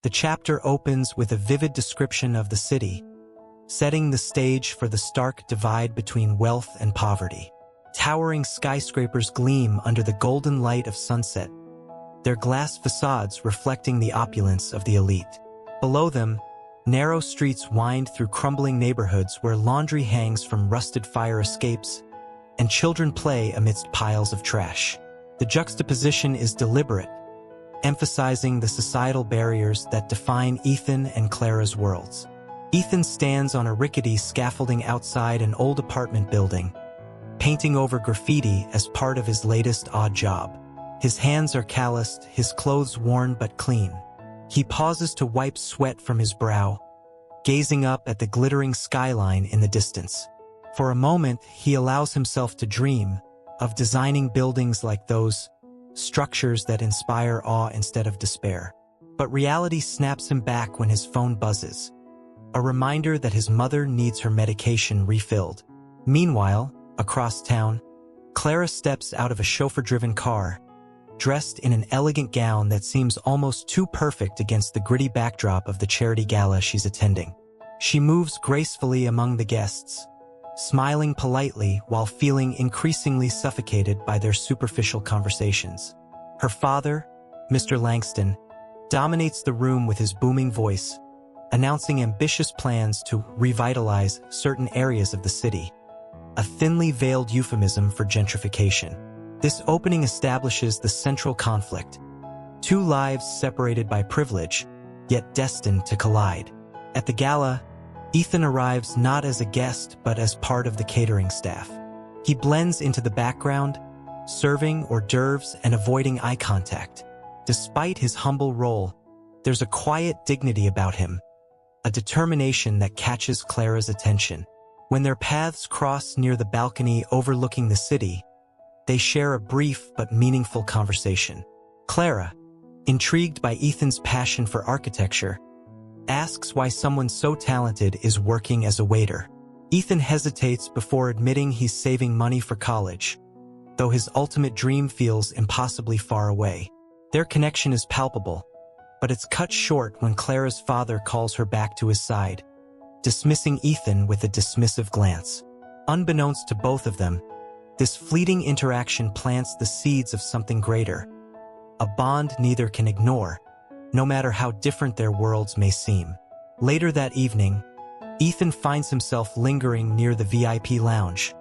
The chapter opens with a vivid description of the city, setting the stage for the stark divide between wealth and poverty. Towering skyscrapers gleam under the golden light of sunset, their glass facades reflecting the opulence of the elite. Below them, narrow streets wind through crumbling neighborhoods where laundry hangs from rusted fire escapes and children play amidst piles of trash. The juxtaposition is deliberate, emphasizing the societal barriers that define Ethan and Clara's worlds. Ethan stands on a rickety scaffolding outside an old apartment building, painting over graffiti as part of his latest odd job. His hands are calloused, his clothes worn but clean. He pauses to wipe sweat from his brow, gazing up at the glittering skyline in the distance. For a moment, he allows himself to dream of designing buildings like those, structures that inspire awe instead of despair. But reality snaps him back when his phone buzzes, a reminder that his mother needs her medication refilled. Meanwhile, across town, Clara steps out of a chauffeur-driven car, dressed in an elegant gown that seems almost too perfect against the gritty backdrop of the charity gala she's attending. She moves gracefully among the guests, smiling politely while feeling increasingly suffocated by their superficial conversations. Her father, Mr. Langston, dominates the room with his booming voice, announcing ambitious plans to revitalize certain areas of the city, a thinly veiled euphemism for gentrification. This opening establishes the central conflict, two lives separated by privilege, yet destined to collide. At the gala, Ethan arrives not as a guest but as part of the catering staff. He blends into the background, serving hors d'oeuvres and avoiding eye contact. Despite his humble role, there's a quiet dignity about him, a determination that catches Clara's attention. When their paths cross near the balcony overlooking the city, they share a brief but meaningful conversation. Clara, intrigued by Ethan's passion for architecture, asks why someone so talented is working as a waiter. Ethan hesitates before admitting he's saving money for college, though his ultimate dream feels impossibly far away. Their connection is palpable, but it's cut short when Clara's father calls her back to his side, dismissing Ethan with a dismissive glance. Unbeknownst to both of them, this fleeting interaction plants the seeds of something greater, a bond neither can ignore, no matter how different their worlds may seem. Later that evening, Ethan finds himself lingering near the VIP lounge,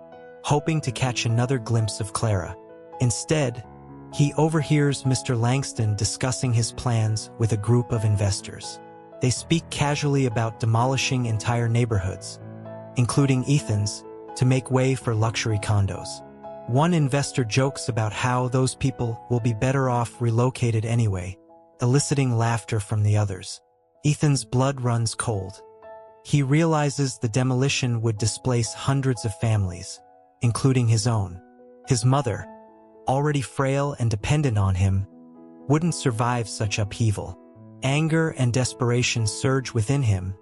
hoping to catch another glimpse of Clara. Instead, he overhears Mr. Langston discussing his plans with a group of investors. They speak casually about demolishing entire neighborhoods, including Ethan's, to make way for luxury condos. One investor jokes about how those people will be better off relocated anyway, eliciting laughter from the others. Ethan's blood runs cold. He realizes the demolition would displace hundreds of families, including his own. His mother, already frail and dependent on him, wouldn't survive such upheaval. Anger and desperation surge within him,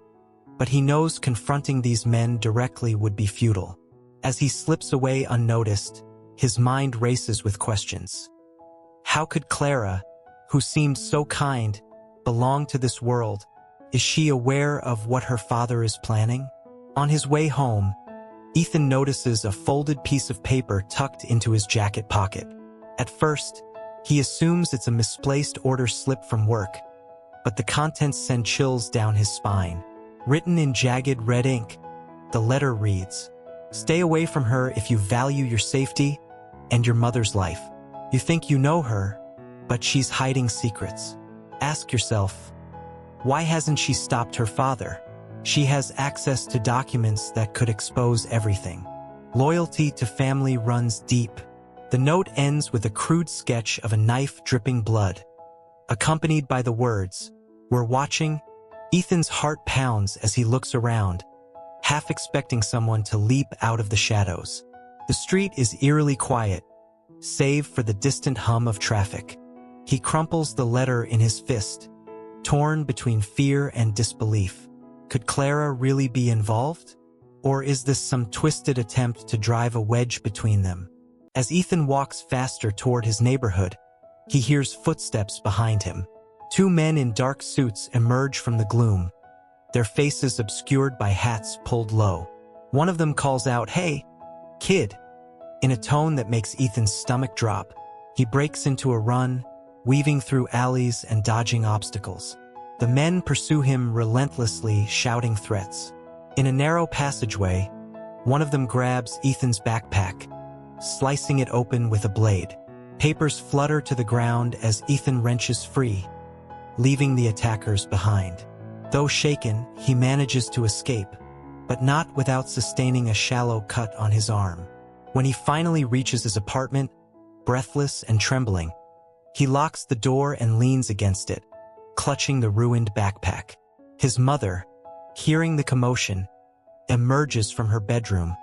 but he knows confronting these men directly would be futile. As he slips away unnoticed, his mind races with questions. How could Clara, who seemed so kind, belong to this world? Is she aware of what her father is planning? On his way home, Ethan notices a folded piece of paper tucked into his jacket pocket. At first, he assumes it's a misplaced order slip from work, but the contents send chills down his spine. Written in jagged red ink, the letter reads, "Stay away from her if you value your safety and your mother's life. You think you know her, but she's hiding secrets. Ask yourself, why hasn't she stopped her father? She has access to documents that could expose everything." Loyalty to family runs deep. The note ends with a crude sketch of a knife dripping blood, accompanied by the words, "We're watching." Ethan's heart pounds as he looks around, half expecting someone to leap out of the shadows. The street is eerily quiet, save for the distant hum of traffic. He crumples the letter in his fist, torn between fear and disbelief. Could Clara really be involved? Or is this some twisted attempt to drive a wedge between them? As Ethan walks faster toward his neighborhood, he hears footsteps behind him. Two men in dark suits emerge from the gloom, their faces obscured by hats pulled low. One of them calls out, "Hey, kid," in a tone that makes Ethan's stomach drop. He breaks into a run, weaving through alleys and dodging obstacles. The men pursue him relentlessly, shouting threats. In a narrow passageway, one of them grabs Ethan's backpack, slicing it open with a blade. Papers flutter to the ground as Ethan wrenches free, leaving the attackers behind. Though shaken, he manages to escape, but not without sustaining a shallow cut on his arm. When he finally reaches his apartment, breathless and trembling, he locks the door and leans against it, clutching the ruined backpack. His mother, hearing the commotion, emerges from her bedroom,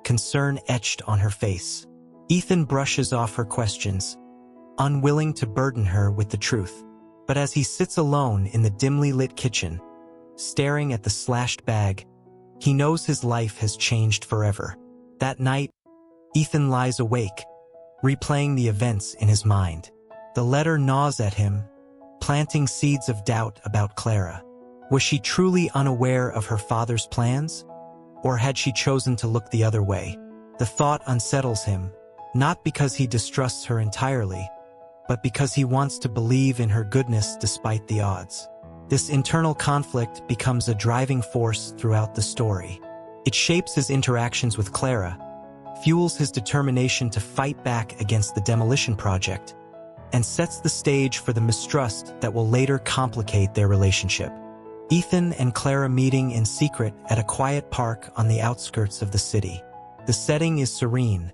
concern etched on her face. Ethan brushes off her questions, unwilling to burden her with the truth. But as he sits alone in the dimly lit kitchen, staring at the slashed bag, he knows his life has changed forever. That night, Ethan lies awake, replaying the events in his mind. The letter gnaws at him, planting seeds of doubt about Clara. Was she truly unaware of her father's plans? Or had she chosen to look the other way? The thought unsettles him, not because he distrusts her entirely, but because he wants to believe in her goodness despite the odds. This internal conflict becomes a driving force throughout the story. It shapes his interactions with Clara, fuels his determination to fight back against the demolition project, and sets the stage for the mistrust that will later complicate their relationship. Ethan and Clara meeting in secret at a quiet park on the outskirts of the city. The setting is serene,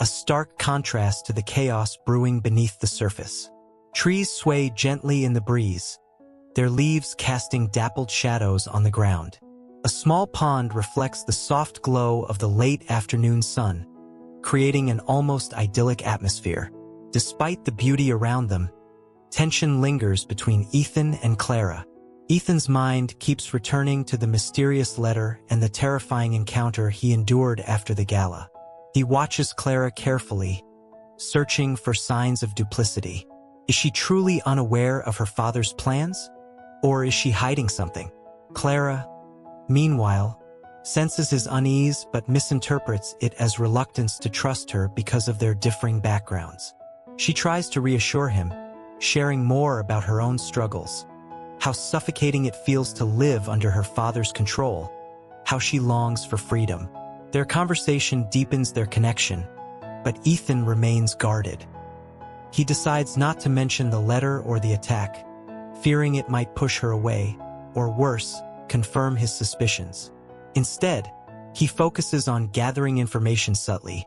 a stark contrast to the chaos brewing beneath the surface. Trees sway gently in the breeze, their leaves casting dappled shadows on the ground. A small pond reflects the soft glow of the late afternoon sun, creating an almost idyllic atmosphere. Despite the beauty around them, tension lingers between Ethan and Clara. Ethan's mind keeps returning to the mysterious letter and the terrifying encounter he endured after the gala. He watches Clara carefully, searching for signs of duplicity. Is she truly unaware of her father's plans? Or is she hiding something? Clara, meanwhile, senses his unease but misinterprets it as reluctance to trust her because of their differing backgrounds. She tries to reassure him, sharing more about her own struggles, how suffocating it feels to live under her father's control, how she longs for freedom. Their conversation deepens their connection, but Ethan remains guarded. He decides not to mention the letter or the attack, fearing it might push her away, or worse, confirm his suspicions. Instead, he focuses on gathering information subtly,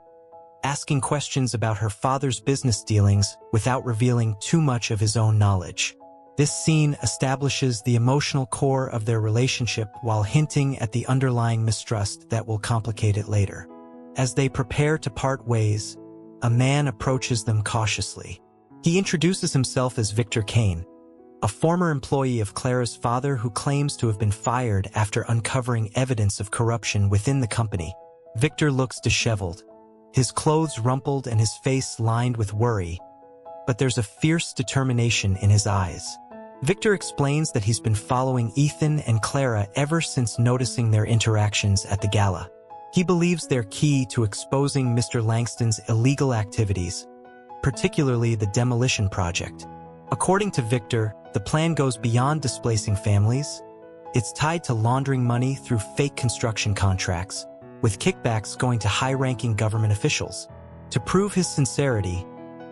asking questions about her father's business dealings without revealing too much of his own knowledge. This scene establishes the emotional core of their relationship while hinting at the underlying mistrust that will complicate it later. As they prepare to part ways, a man approaches them cautiously. He introduces himself as Victor Kane, a former employee of Clara's father who claims to have been fired after uncovering evidence of corruption within the company. Victor looks disheveled, his clothes rumpled and his face lined with worry, but there's a fierce determination in his eyes. Victor explains that he's been following Ethan and Clara ever since noticing their interactions at the gala. He believes they're key to exposing Mr. Langston's illegal activities, particularly the demolition project. According to Victor, the plan goes beyond displacing families. It's tied to laundering money through fake construction contracts, with kickbacks going to high-ranking government officials. To prove his sincerity,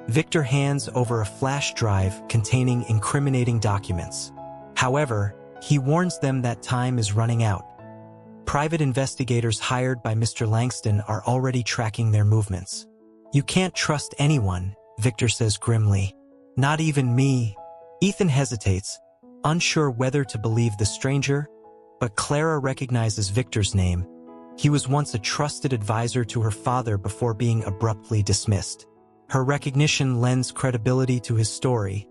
Victor hands over a flash drive containing incriminating documents. However, he warns them that time is running out. Private investigators hired by Mr. Langston are already tracking their movements. "You can't trust anyone," Victor says grimly. "Not even me." Ethan hesitates, unsure whether to believe the stranger, but Clara recognizes Victor's name. He was once a trusted advisor to her father before being abruptly dismissed. Her recognition lends credibility to his story,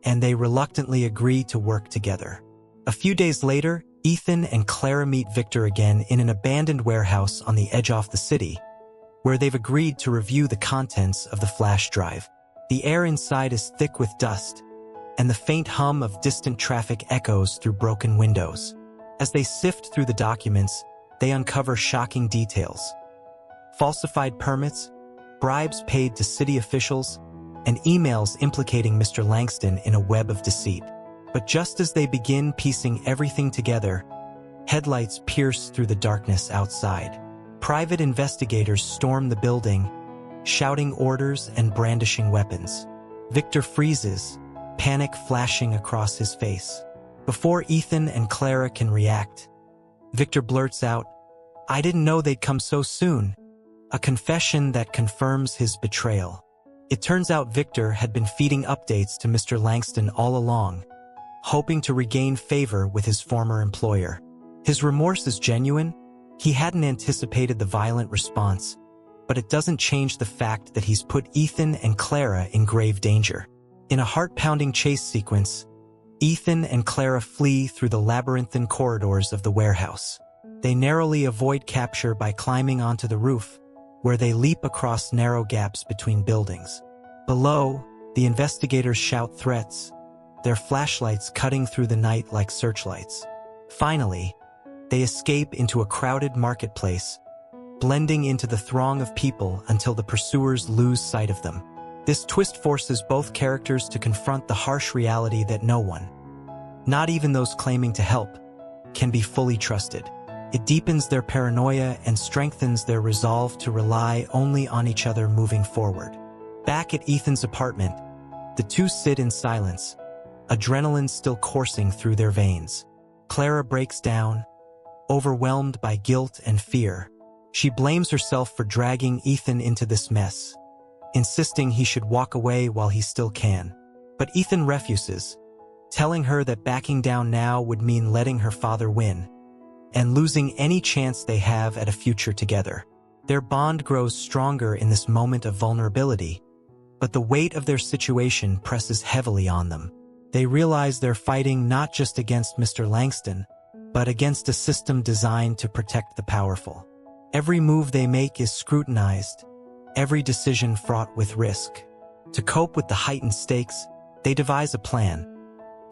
and they reluctantly agree to work together. A few days later, Ethan and Clara meet Victor again in an abandoned warehouse on the edge of the city, where they've agreed to review the contents of the flash drive. The air inside is thick with dust, and the faint hum of distant traffic echoes through broken windows. As they sift through the documents, they uncover shocking details. Falsified permits, bribes paid to city officials, and emails implicating Mr. Langston in a web of deceit. But just as they begin piecing everything together, headlights pierce through the darkness outside. Private investigators storm the building, shouting orders and brandishing weapons. Victor freezes, panic flashing across his face. Before Ethan and Clara can react, Victor blurts out, "I didn't know they'd come so soon," a confession that confirms his betrayal. It turns out Victor had been feeding updates to Mr. Langston all along, hoping to regain favor with his former employer. His remorse is genuine. He hadn't anticipated the violent response, but it doesn't change the fact that he's put Ethan and Clara in grave danger. In a heart-pounding chase sequence, Ethan and Clara flee through the labyrinthine corridors of the warehouse. They narrowly avoid capture by climbing onto the roof, where they leap across narrow gaps between buildings. Below, the investigators shout threats, their flashlights cutting through the night like searchlights. Finally, they escape into a crowded marketplace, blending into the throng of people until the pursuers lose sight of them. This twist forces both characters to confront the harsh reality that no one, not even those claiming to help, can be fully trusted. It deepens their paranoia and strengthens their resolve to rely only on each other moving forward. Back at Ethan's apartment, the two sit in silence, adrenaline still coursing through their veins. Clara breaks down, overwhelmed by guilt and fear. She blames herself for dragging Ethan into this mess, insisting he should walk away while he still can. But Ethan refuses, telling her that backing down now would mean letting her father win, and losing any chance they have at a future together. Their bond grows stronger in this moment of vulnerability, but the weight of their situation presses heavily on them. They realize they're fighting not just against Mr. Langston, but against a system designed to protect the powerful. Every move they make is scrutinized, every decision fraught with risk. To cope with the heightened stakes, they devise a plan.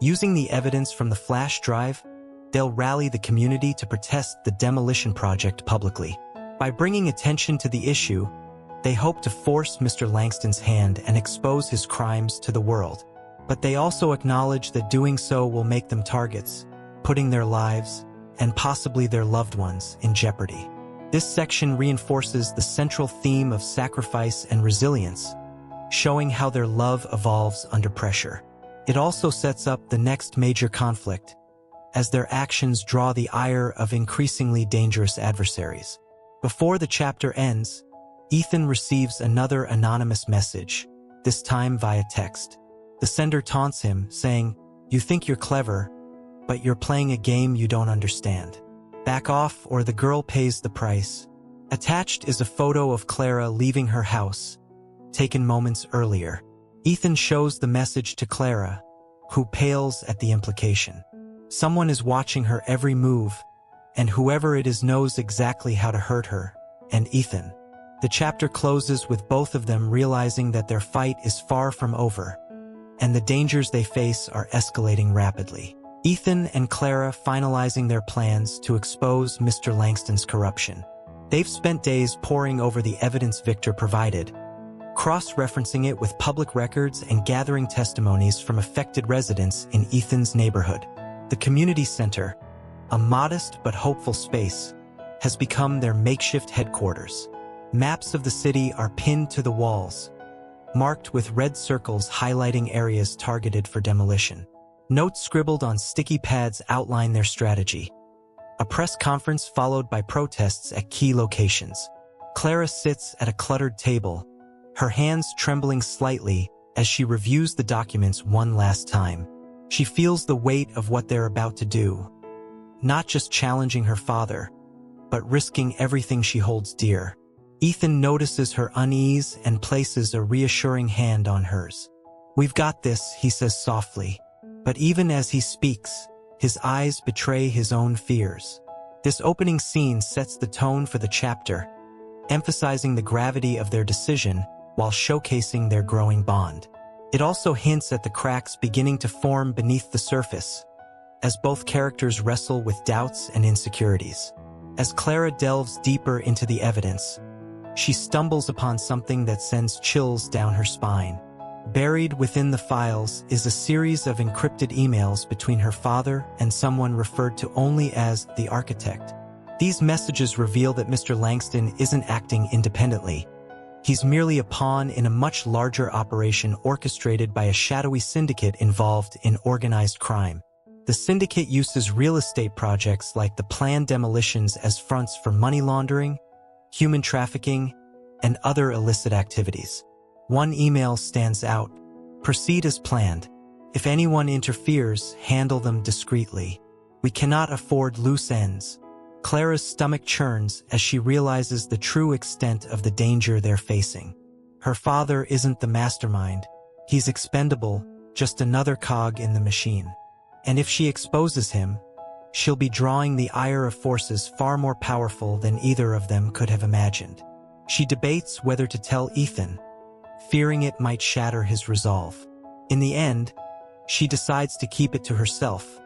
Using the evidence from the flash drive, they'll rally the community to protest the demolition project publicly. By bringing attention to the issue, they hope to force Mr. Langston's hand and expose his crimes to the world. But they also acknowledge that doing so will make them targets, putting their lives, and possibly their loved ones, in jeopardy. This section reinforces the central theme of sacrifice and resilience, showing how their love evolves under pressure. It also sets up the next major conflict, as their actions draw the ire of increasingly dangerous adversaries. Before the chapter ends, Ethan receives another anonymous message, this time via text. The sender taunts him, saying, "You think you're clever, but you're playing a game you don't understand. Back off or the girl pays the price." Attached is a photo of Clara leaving her house, taken moments earlier. Ethan shows the message to Clara, who pales at the implication. Someone is watching her every move, and whoever it is knows exactly how to hurt her, and Ethan. The chapter closes with both of them realizing that their fight is far from over, and the dangers they face are escalating rapidly. Ethan and Clara finalizing their plans to expose Mr. Langston's corruption. They've spent days poring over the evidence Victor provided, cross-referencing it with public records and gathering testimonies from affected residents in Ethan's neighborhood. The community center, a modest but hopeful space, has become their makeshift headquarters. Maps of the city are pinned to the walls, marked with red circles highlighting areas targeted for demolition. Notes scribbled on sticky pads outline their strategy. A press conference followed by protests at key locations. Clara sits at a cluttered table, her hands trembling slightly as she reviews the documents one last time. She feels the weight of what they're about to do, not just challenging her father, but risking everything she holds dear. Ethan notices her unease and places a reassuring hand on hers. "We've got this," he says softly. But even as he speaks, his eyes betray his own fears. This opening scene sets the tone for the chapter, emphasizing the gravity of their decision while showcasing their growing bond. It also hints at the cracks beginning to form beneath the surface, as both characters wrestle with doubts and insecurities. As Clara delves deeper into the evidence, she stumbles upon something that sends chills down her spine. Buried within the files is a series of encrypted emails between her father and someone referred to only as the architect. These messages reveal that Mr. Langston isn't acting independently. He's merely a pawn in a much larger operation orchestrated by a shadowy syndicate involved in organized crime. The syndicate uses real estate projects like the planned demolitions as fronts for money laundering, human trafficking, and other illicit activities. One email stands out. Proceed as planned. If anyone interferes, handle them discreetly. We cannot afford loose ends. Clara's stomach churns as she realizes the true extent of the danger they're facing. Her father isn't the mastermind. He's expendable, just another cog in the machine. And if she exposes him, she'll be drawing the ire of forces far more powerful than either of them could have imagined. She debates whether to tell Ethan, fearing it might shatter his resolve. In the end, she decides to keep it to herself,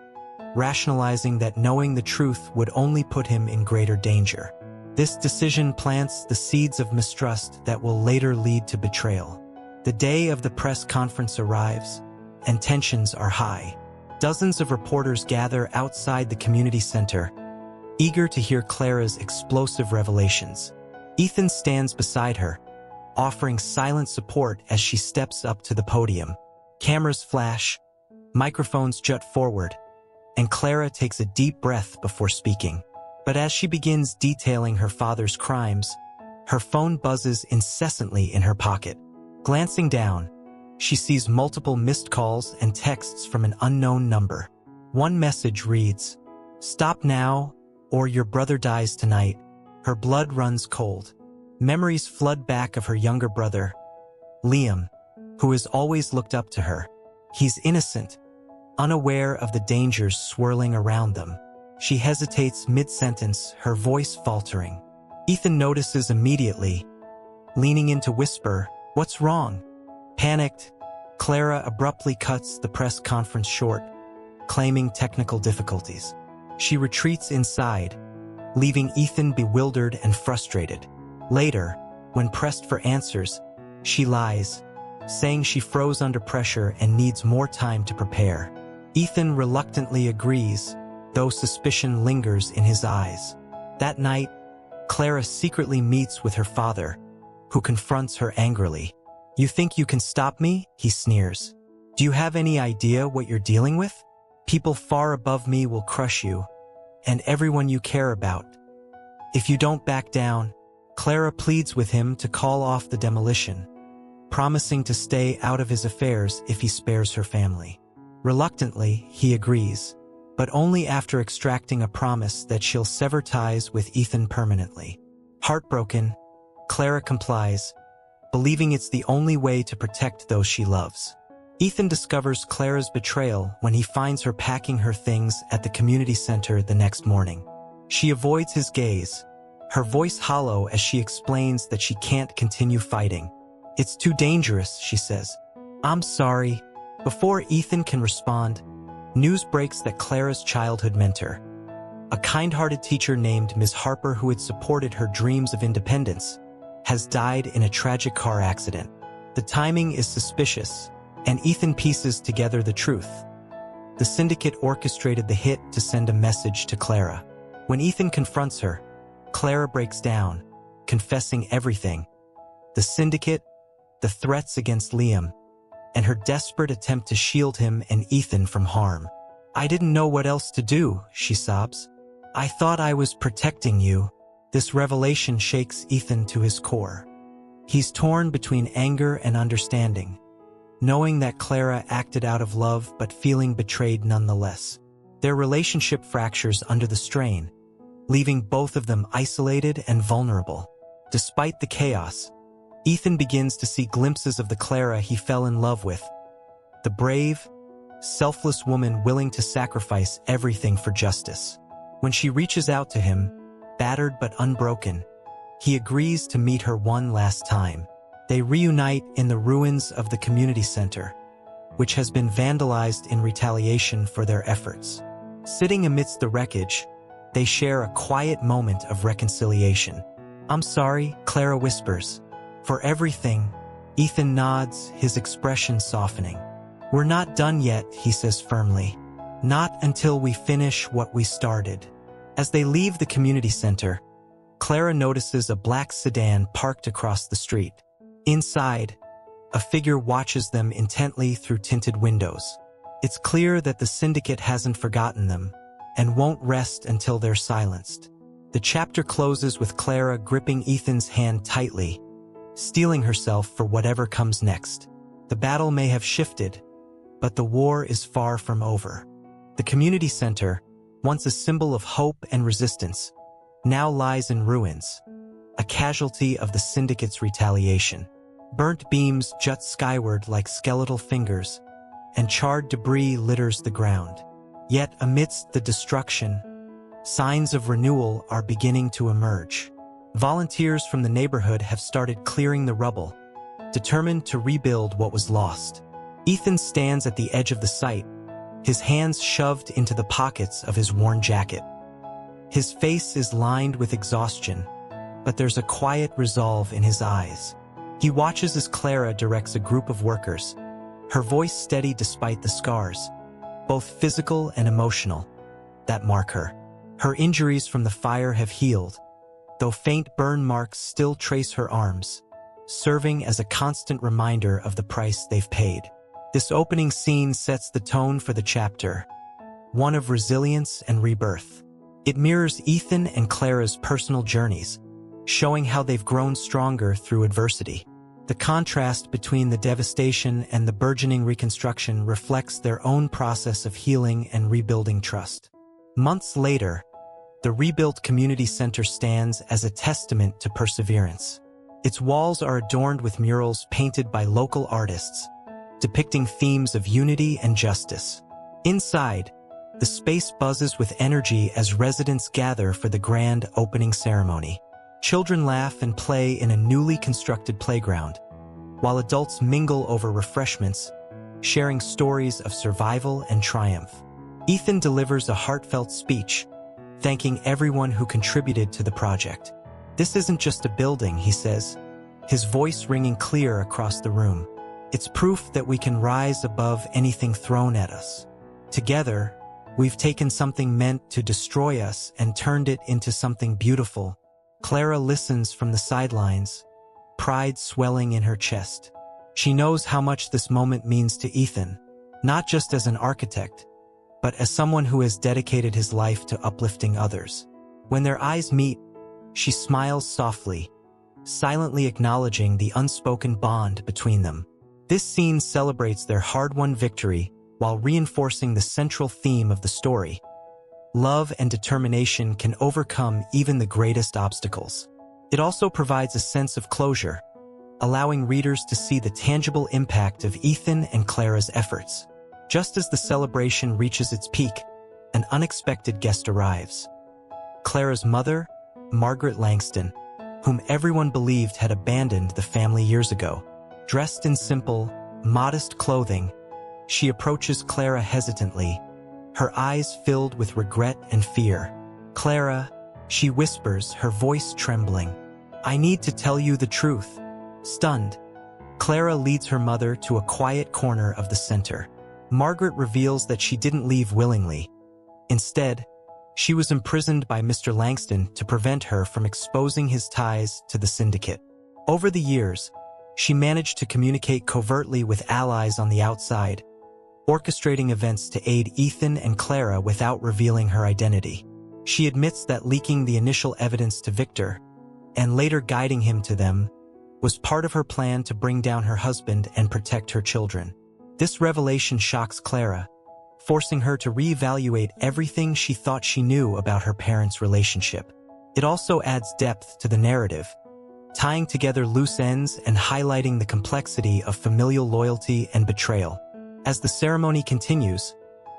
rationalizing that knowing the truth would only put him in greater danger. This decision plants the seeds of mistrust that will later lead to betrayal. The day of the press conference arrives, and tensions are high. Dozens of reporters gather outside the community center, eager to hear Clara's explosive revelations. Ethan stands beside her, offering silent support as she steps up to the podium. Cameras flash, microphones jut forward, and Clara takes a deep breath before speaking. But as she begins detailing her father's crimes, her phone buzzes incessantly in her pocket. Glancing down, she sees multiple missed calls and texts from an unknown number. One message reads, "Stop now, or your brother dies tonight." Her blood runs cold. Memories flood back of her younger brother, Liam, who has always looked up to her. He's innocent, unaware of the dangers swirling around them. She hesitates mid-sentence, her voice faltering. Ethan notices immediately, leaning in to whisper, "What's wrong?" Panicked, Clara abruptly cuts the press conference short, claiming technical difficulties. She retreats inside, leaving Ethan bewildered and frustrated. Later, when pressed for answers, she lies, saying she froze under pressure and needs more time to prepare. Ethan reluctantly agrees, though suspicion lingers in his eyes. That night, Clara secretly meets with her father, who confronts her angrily. "You think you can stop me?" he sneers. "Do you have any idea what you're dealing with? People far above me will crush you, and everyone you care about. If you don't back down." Clara pleads with him to call off the demolition, promising to stay out of his affairs if he spares her family. Reluctantly, he agrees, but only after extracting a promise that she'll sever ties with Ethan permanently. Heartbroken, Clara complies, believing it's the only way to protect those she loves. Ethan discovers Clara's betrayal when he finds her packing her things at the community center the next morning. She avoids his gaze, her voice hollow as she explains that she can't continue fighting. "It's too dangerous," she says. "I'm sorry." Before Ethan can respond, news breaks that Clara's childhood mentor, a kind-hearted teacher named Ms. Harper who had supported her dreams of independence, has died in a tragic car accident. The timing is suspicious, and Ethan pieces together the truth. The syndicate orchestrated the hit to send a message to Clara. When Ethan confronts her, Clara breaks down, confessing everything: the syndicate, the threats against Liam, and her desperate attempt to shield him and Ethan from harm. "I didn't know what else to do," she sobs. "I thought I was protecting you." This revelation shakes Ethan to his core. He's torn between anger and understanding, knowing that Clara acted out of love but feeling betrayed nonetheless. Their relationship fractures under the strain, leaving both of them isolated and vulnerable. Despite the chaos, Ethan begins to see glimpses of the Clara he fell in love with, the brave, selfless woman willing to sacrifice everything for justice. When she reaches out to him, battered but unbroken, he agrees to meet her one last time. They reunite in the ruins of the community center, which has been vandalized in retaliation for their efforts. Sitting amidst the wreckage, they share a quiet moment of reconciliation. "I'm sorry," Clara whispers. "For everything." Ethan nods, his expression softening. "We're not done yet," he says firmly. "Not until we finish what we started." As they leave the community center, Clara notices a black sedan parked across the street. Inside, a figure watches them intently through tinted windows. It's clear that the syndicate hasn't forgotten them and won't rest until they're silenced. The chapter closes with Clara gripping Ethan's hand tightly, steeling herself for whatever comes next. The battle may have shifted, but the war is far from over. The community center, once a symbol of hope and resistance, now lies in ruins, a casualty of the syndicate's retaliation. Burnt beams jut skyward like skeletal fingers, and charred debris litters the ground. Yet amidst the destruction, signs of renewal are beginning to emerge. Volunteers from the neighborhood have started clearing the rubble, determined to rebuild what was lost. Ethan stands at the edge of the site, his hands shoved into the pockets of his worn jacket. His face is lined with exhaustion, but there's a quiet resolve in his eyes. He watches as Clara directs a group of workers, her voice steady despite the scars, both physical and emotional, that mark her. Her injuries from the fire have healed, though faint burn marks still trace her arms, serving as a constant reminder of the price they've paid. This opening scene sets the tone for the chapter, one of resilience and rebirth. It mirrors Ethan and Clara's personal journeys, showing how they've grown stronger through adversity. The contrast between the devastation and the burgeoning reconstruction reflects their own process of healing and rebuilding trust. Months later, the rebuilt community center stands as a testament to perseverance. Its walls are adorned with murals painted by local artists, depicting themes of unity and justice. Inside, the space buzzes with energy as residents gather for the grand opening ceremony. Children laugh and play in a newly constructed playground, while adults mingle over refreshments, sharing stories of survival and triumph. Ethan delivers a heartfelt speech, thanking everyone who contributed to the project. "This isn't just a building," he says, his voice ringing clear across the room. "It's proof that we can rise above anything thrown at us. Together, we've taken something meant to destroy us and turned it into something beautiful." Clara listens from the sidelines, pride swelling in her chest. She knows how much this moment means to Ethan, not just as an architect, but as someone who has dedicated his life to uplifting others. When their eyes meet, she smiles softly, silently acknowledging the unspoken bond between them. This scene celebrates their hard-won victory while reinforcing the central theme of the story. Love and determination can overcome even the greatest obstacles. It also provides a sense of closure, allowing readers to see the tangible impact of Ethan and Clara's efforts. Just as the celebration reaches its peak, an unexpected guest arrives. Clara's mother, Margaret Langston, whom everyone believed had abandoned the family years ago. Dressed in simple, modest clothing, she approaches Clara hesitantly, her eyes filled with regret and fear. "Clara," she whispers, her voice trembling, "I need to tell you the truth." Stunned, Clara leads her mother to a quiet corner of the center. Margaret reveals that she didn't leave willingly. Instead, she was imprisoned by Mr. Langston to prevent her from exposing his ties to the syndicate. Over the years, she managed to communicate covertly with allies on the outside, orchestrating events to aid Ethan and Clara without revealing her identity. She admits that leaking the initial evidence to Victor, and later guiding him to them, was part of her plan to bring down her husband and protect her children. This revelation shocks Clara, forcing her to reevaluate everything she thought she knew about her parents' relationship. It also adds depth to the narrative, tying together loose ends and highlighting the complexity of familial loyalty and betrayal. As the ceremony continues,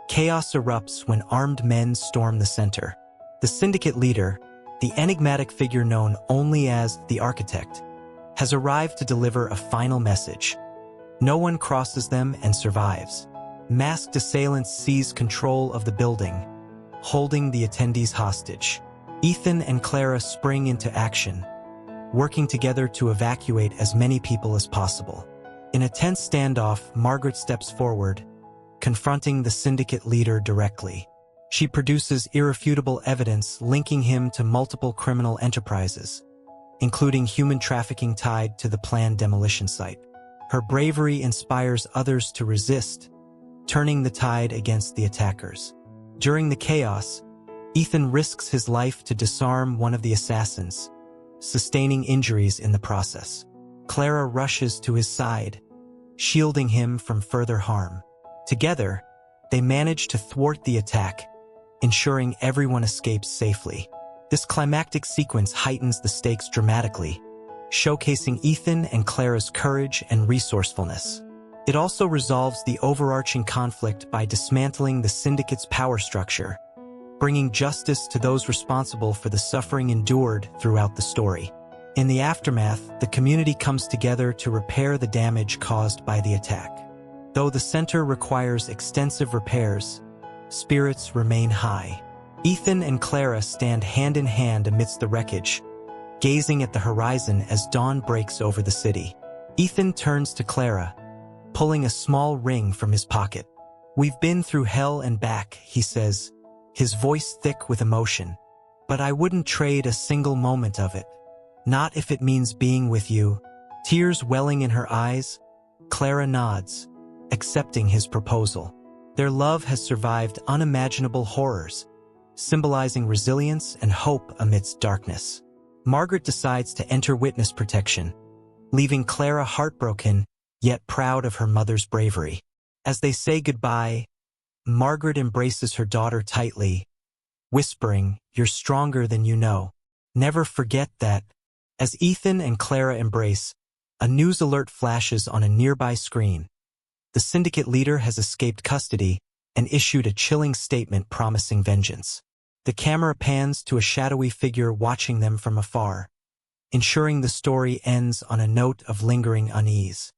chaos erupts when armed men storm the center. The syndicate leader, the enigmatic figure known only as the architect, has arrived to deliver a final message. No one crosses them and survives. Masked assailants seize control of the building, holding the attendees hostage. Ethan and Clara spring into action, working together to evacuate as many people as possible. In a tense standoff, Margaret steps forward, confronting the syndicate leader directly. She produces irrefutable evidence linking him to multiple criminal enterprises, including human trafficking tied to the planned demolition site. Her bravery inspires others to resist, turning the tide against the attackers. During the chaos, Ethan risks his life to disarm one of the assassins, sustaining injuries in the process. Clara rushes to his side, shielding him from further harm. Together, they manage to thwart the attack, ensuring everyone escapes safely. This climactic sequence heightens the stakes dramatically, showcasing Ethan and Clara's courage and resourcefulness. It also resolves the overarching conflict by dismantling the syndicate's power structure, bringing justice to those responsible for the suffering endured throughout the story. In the aftermath, the community comes together to repair the damage caused by the attack. Though the center requires extensive repairs, spirits remain high. Ethan and Clara stand hand in hand amidst the wreckage, gazing at the horizon as dawn breaks over the city. Ethan turns to Clara, pulling a small ring from his pocket. "We've been through hell and back," he says, his voice thick with emotion. "But I wouldn't trade a single moment of it. Not if it means being with you." Tears welling in her eyes, Clara nods, accepting his proposal. Their love has survived unimaginable horrors, symbolizing resilience and hope amidst darkness. Margaret decides to enter witness protection, leaving Clara heartbroken, yet proud of her mother's bravery. As they say goodbye, Margaret embraces her daughter tightly, whispering, "You're stronger than you know. Never forget that." As Ethan and Clara embrace, a news alert flashes on a nearby screen. The syndicate leader has escaped custody and issued a chilling statement promising vengeance. The camera pans to a shadowy figure watching them from afar, ensuring the story ends on a note of lingering unease.